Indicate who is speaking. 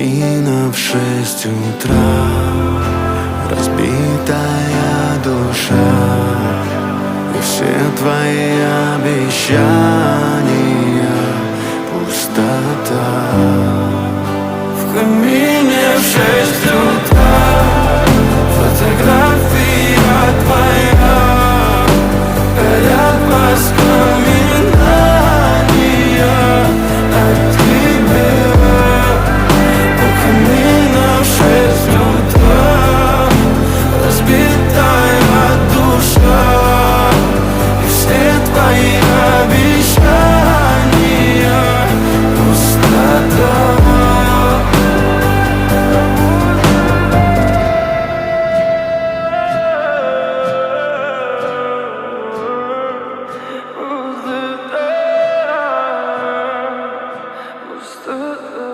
Speaker 1: камина в 6 утра, разбитая душа, и все твои обещания пустота. В камине в 6 утра фотография твоя, горят воспоминания о тебе. У камина в 6 утра разбитая душа, и все твои обещания пустота. Пустота.